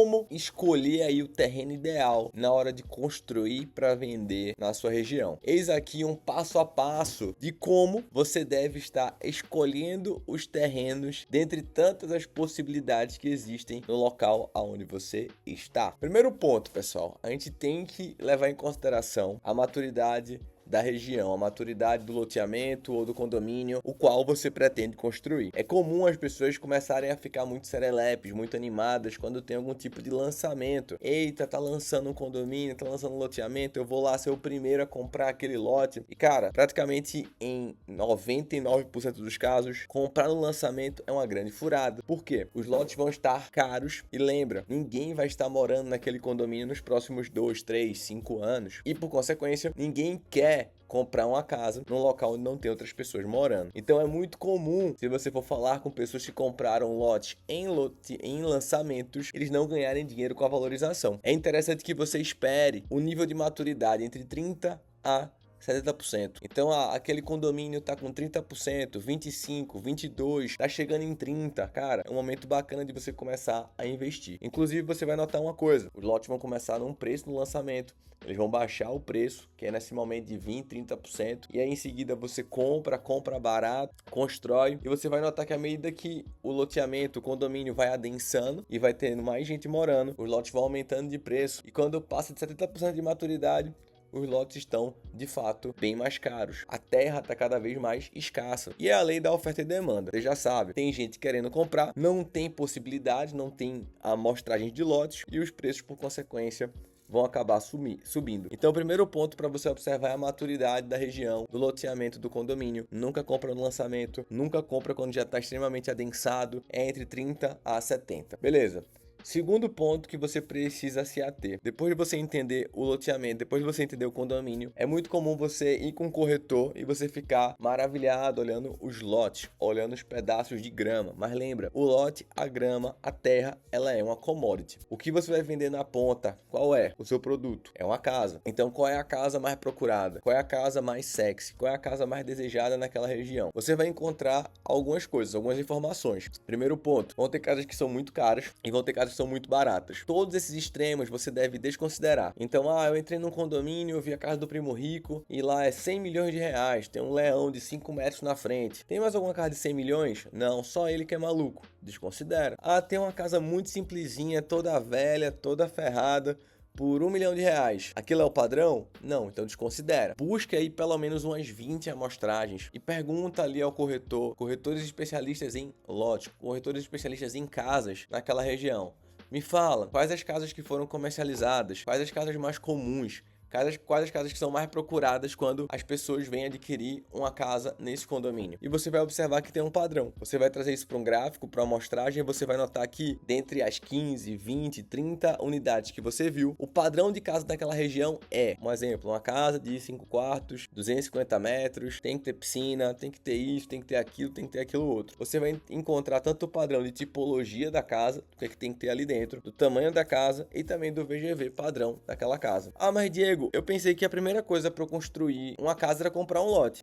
como escolher aí o terreno ideal na hora de construir para vender na sua região. Eis aqui um passo a passo de como você deve estar escolhendo os terrenos dentre tantas as possibilidades que existem no local aonde você está. Primeiro ponto, pessoal, a gente tem que levar em consideração a maturidade da região, a maturidade do loteamento ou do condomínio, o qual você pretende construir. É comum as pessoas começarem a ficar muito serelepes, muito animadas quando tem algum tipo de lançamento. Eita, tá lançando um condomínio, tá lançando um loteamento, eu vou lá ser o primeiro a comprar aquele lote. E cara, praticamente em 99% dos casos, comprar no lançamento é uma grande furada. Por quê? Os lotes vão estar caros e lembra, ninguém vai estar morando naquele condomínio nos próximos 2, 3, 5 anos. E por consequência, ninguém quer comprar uma casa num local onde não tem outras pessoas morando. Então é muito comum, se você for falar com pessoas que compraram lote em lançamentos, eles não ganharem dinheiro com a valorização. É interessante que você espere o nível de maturidade entre 30 a 70%. Então aquele condomínio tá com 30%, 25%, 22%, tá chegando em 30%. Cara, é um momento bacana de você começar a investir. Inclusive você vai notar uma coisa, os lotes vão começar num preço no lançamento, eles vão baixar o preço, que é nesse momento de 20%, 30%, e aí em seguida você compra barato, constrói, e você vai notar que à medida que o loteamento, o condomínio vai adensando e vai tendo mais gente morando, os lotes vão aumentando de preço, e quando passa de 70% de maturidade, os lotes estão, de fato, bem mais caros. A terra está cada vez mais escassa. E é a lei da oferta e demanda. Você já sabe, tem gente querendo comprar, não tem possibilidade, não tem amostragem de lotes e os preços, por consequência, vão acabar subindo. Então, o primeiro ponto para você observar é a maturidade da região, do loteamento do condomínio. Nunca compra no lançamento, nunca compra quando já está extremamente adensado, é entre 30 a 70. Beleza? Segundo ponto que você precisa se ater. Depois de você entender o loteamento, depois de você entender o condomínio, é muito comum você ir com um corretor e você ficar maravilhado olhando os lotes, olhando os pedaços de grama. Mas lembra, o lote, a grama, a terra, ela é uma commodity. O que você vai vender na ponta, qual é? O seu produto. É uma casa. Então, qual é a casa mais procurada? Qual é a casa mais sexy? Qual é a casa mais desejada naquela região? Você vai encontrar algumas coisas, algumas informações. Primeiro ponto, vão ter casas que são muito caras e vão ter casas que são muito baratas. Todos esses extremos você deve desconsiderar. Então, eu entrei num condomínio, eu vi a casa do primo rico e lá é 100 milhões de reais, tem um leão de 5 metros na frente. Tem mais alguma casa de 100 milhões? Não, só ele que é maluco. Desconsidera. Tem uma casa muito simplesinha, toda velha, toda ferrada, por 1 milhão de reais. Aquilo é o padrão? Não, então desconsidera. Busca aí pelo menos umas 20 amostragens e pergunta ali ao corretor, corretores especialistas em lotes, corretores especialistas em casas naquela região. Me fala, quais as casas que foram comercializadas, quais as casas mais comuns, quais as casas que são mais procuradas quando as pessoas vêm adquirir uma casa nesse condomínio. E você vai observar que tem um padrão. Você vai trazer isso para um gráfico, para uma amostragem, e você vai notar que dentre as 15, 20, 30 unidades que você viu, o padrão de casa daquela região é, um exemplo, uma casa de 5 quartos, 250 metros, tem que ter piscina, tem que ter isso, tem que ter aquilo outro. Você vai encontrar tanto o padrão de tipologia da casa, o que é que tem que ter ali dentro, do tamanho da casa e também do VGV padrão daquela casa. Mas Diego, eu pensei que a primeira coisa para eu construir uma casa era comprar um lote.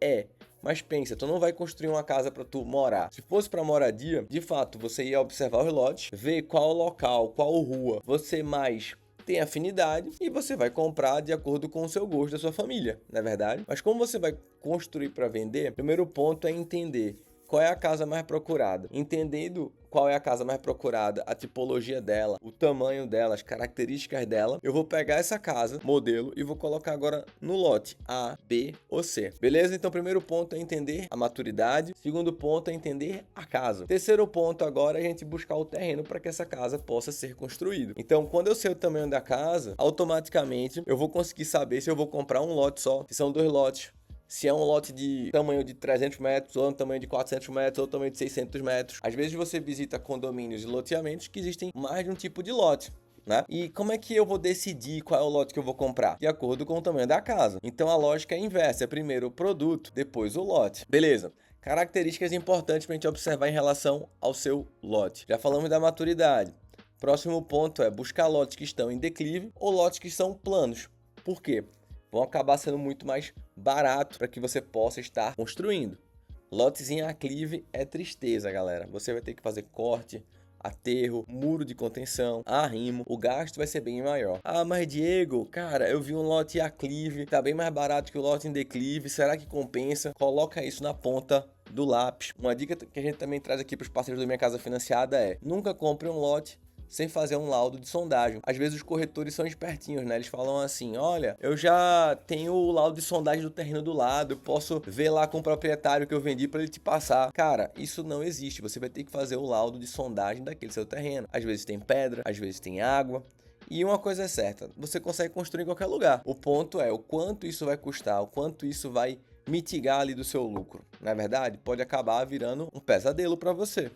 Mas pensa, tu não vai construir uma casa para tu morar. Se fosse para moradia, de fato, você ia observar os lotes, ver qual local, qual rua você mais tem afinidade e você vai comprar de acordo com o seu gosto da sua família, não é verdade? Mas como você vai construir para vender, o primeiro ponto é entender qual é a casa mais procurada. Entendendo qual é a casa mais procurada, a tipologia dela, o tamanho dela, as características dela, eu vou pegar essa casa, modelo, e vou colocar agora no lote A, B ou C. Beleza? Então, primeiro ponto é entender a maturidade. Segundo ponto é entender a casa. Terceiro ponto agora é a gente buscar o terreno para que essa casa possa ser construída. Então, quando eu sei o tamanho da casa, automaticamente eu vou conseguir saber se eu vou comprar um lote só, se são 2 lotes, se é um lote de tamanho de 300 metros, ou um tamanho de 400 metros, ou tamanho de 600 metros. Às vezes você visita condomínios e loteamentos que existem mais de um tipo de lote, né? E como é que eu vou decidir qual é o lote que eu vou comprar? De acordo com o tamanho da casa. Então a lógica é inversa, é primeiro o produto, depois o lote. Beleza. Características importantes para a gente observar em relação ao seu lote. Já falamos da maturidade. Próximo ponto é buscar lotes que estão em declive ou lotes que são planos. Por quê? Vão acabar sendo muito mais barato para que você possa estar construindo. Lotes em aclive é tristeza, galera. Você vai ter que fazer corte, aterro, muro de contenção, arrimo, o gasto vai ser bem maior. Ah, mas Diego, cara, eu vi um lote em aclive, tá bem mais barato que o lote em declive, será que compensa? Coloca isso na ponta do lápis. Uma dica que a gente também traz aqui para os parceiros do Minha Casa Financiada é: nunca compre um lote sem fazer um laudo de sondagem. Às vezes os corretores são espertinhos, né? Eles falam assim: olha, eu já tenho o laudo de sondagem do terreno do lado, posso ver lá com o proprietário que eu vendi para ele te passar. Cara, isso não existe. Você vai ter que fazer o laudo de sondagem daquele seu terreno. Às vezes tem pedra, às vezes tem água. E uma coisa é certa, você consegue construir em qualquer lugar. O ponto é o quanto isso vai custar, o quanto isso vai mitigar ali do seu lucro. Na verdade, pode acabar virando um pesadelo para você.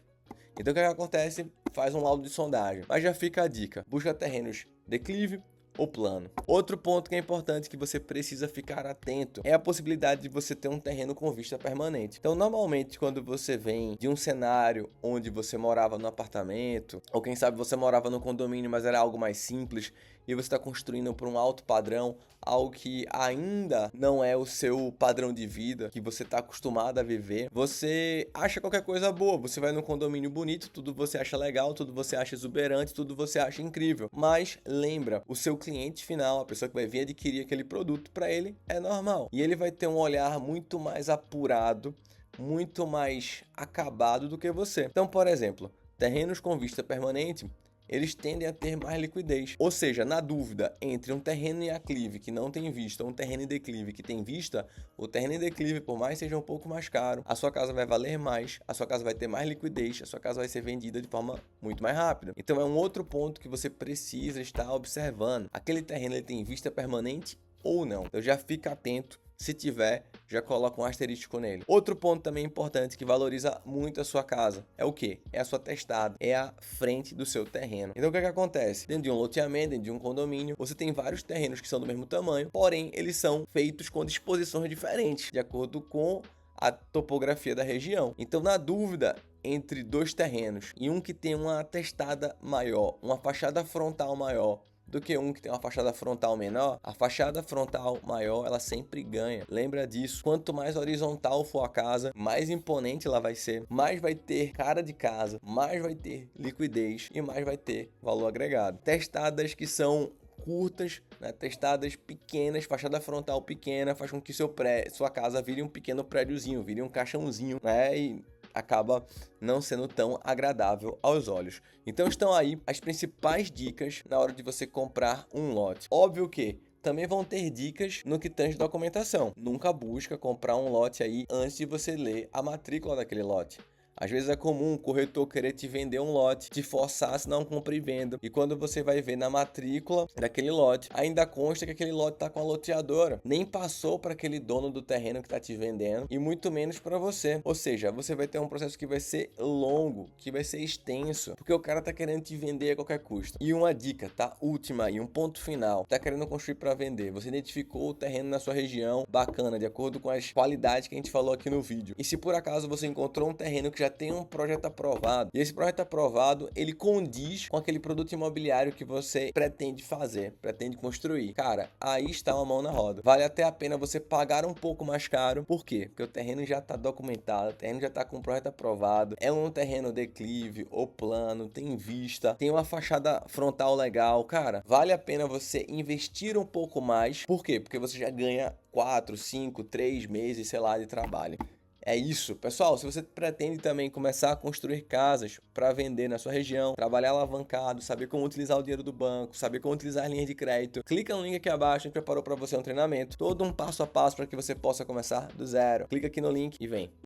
Então o que acontece? Faz um laudo de sondagem. Mas já fica a dica: busca terrenos declive ou plano. Outro ponto que é importante que você precisa ficar atento é a possibilidade de você ter um terreno com vista permanente. Então, normalmente, quando você vem de um cenário onde você morava no apartamento, ou quem sabe você morava no condomínio, mas era algo mais simples, e você está construindo por um alto padrão, algo que ainda não é o seu padrão de vida, que você está acostumado a viver, você acha qualquer coisa boa. Você vai num condomínio bonito, tudo você acha legal, tudo você acha exuberante, tudo você acha incrível. Mas lembra, o seu cliente final, a pessoa que vai vir adquirir aquele produto, para ele é normal. E ele vai ter um olhar muito mais apurado, muito mais acabado do que você. Então, por exemplo, terrenos com vista permanente, eles tendem a ter mais liquidez. Ou seja, na dúvida entre um terreno em aclive que não tem vista ou um terreno em declive que tem vista, o terreno em declive, por mais seja um pouco mais caro, a sua casa vai valer mais, a sua casa vai ter mais liquidez, a sua casa vai ser vendida de forma muito mais rápida. Então é um outro ponto que você precisa estar observando. Aquele terreno ele tem vista permanente ou não? Então já fica atento. Se tiver, já coloca um asterístico nele. Outro ponto também importante que valoriza muito a sua casa é o quê? É a sua testada, é a frente do seu terreno. Então o que é que acontece? Dentro de um loteamento, dentro de um condomínio, você tem vários terrenos que são do mesmo tamanho, porém eles são feitos com disposições diferentes, de acordo com a topografia da região. Então, na dúvida entre dois terrenos e um que tem uma testada maior, uma fachada frontal maior, do que um que tem uma fachada frontal menor, a fachada frontal maior, ela sempre ganha. Lembra disso. Quanto mais horizontal for a casa, mais imponente ela vai ser, mais vai ter cara de casa, mais vai ter liquidez e mais vai ter valor agregado. Testadas que são curtas, né? Testadas pequenas, fachada frontal pequena, faz com que sua casa vire um pequeno prédiozinho, vire um caixãozinho, né? E acaba não sendo tão agradável aos olhos. Então estão aí as principais dicas na hora de você comprar um lote. Óbvio que também vão ter dicas no que tange documentação. Nunca busca comprar um lote aí antes de você ler a matrícula daquele lote. Às vezes é comum o corretor querer te vender um lote, te forçar a assinar um compra e venda. E quando você vai ver na matrícula daquele lote, ainda consta que aquele lote está com a loteadora. Nem passou para aquele dono do terreno que está te vendendo e muito menos para você. Ou seja, você vai ter um processo que vai ser longo, que vai ser extenso, porque o cara está querendo te vender a qualquer custo. E uma dica, tá? Última aí, um ponto final. Tá querendo construir para vender. Você identificou o terreno na sua região, bacana, de acordo com as qualidades que a gente falou aqui no vídeo. E se por acaso você encontrou um terreno que já tem um projeto aprovado, e esse projeto aprovado, ele condiz com aquele produto imobiliário que você pretende fazer, pretende construir. Cara, aí está uma mão na roda. Vale até a pena você pagar um pouco mais caro. Por quê? Porque o terreno já está documentado, o terreno já está com um projeto aprovado, é um terreno declive ou plano, tem vista, tem uma fachada frontal legal. Cara, vale a pena você investir um pouco mais. Por quê? Porque você já ganha 4, 5, 3 meses, sei lá, de trabalho. É isso, pessoal. Se você pretende também começar a construir casas para vender na sua região, trabalhar alavancado, saber como utilizar o dinheiro do banco, saber como utilizar linhas de crédito, clica no link aqui abaixo. A gente preparou para você um treinamento, todo um passo a passo para que você possa começar do zero. Clica aqui no link e vem.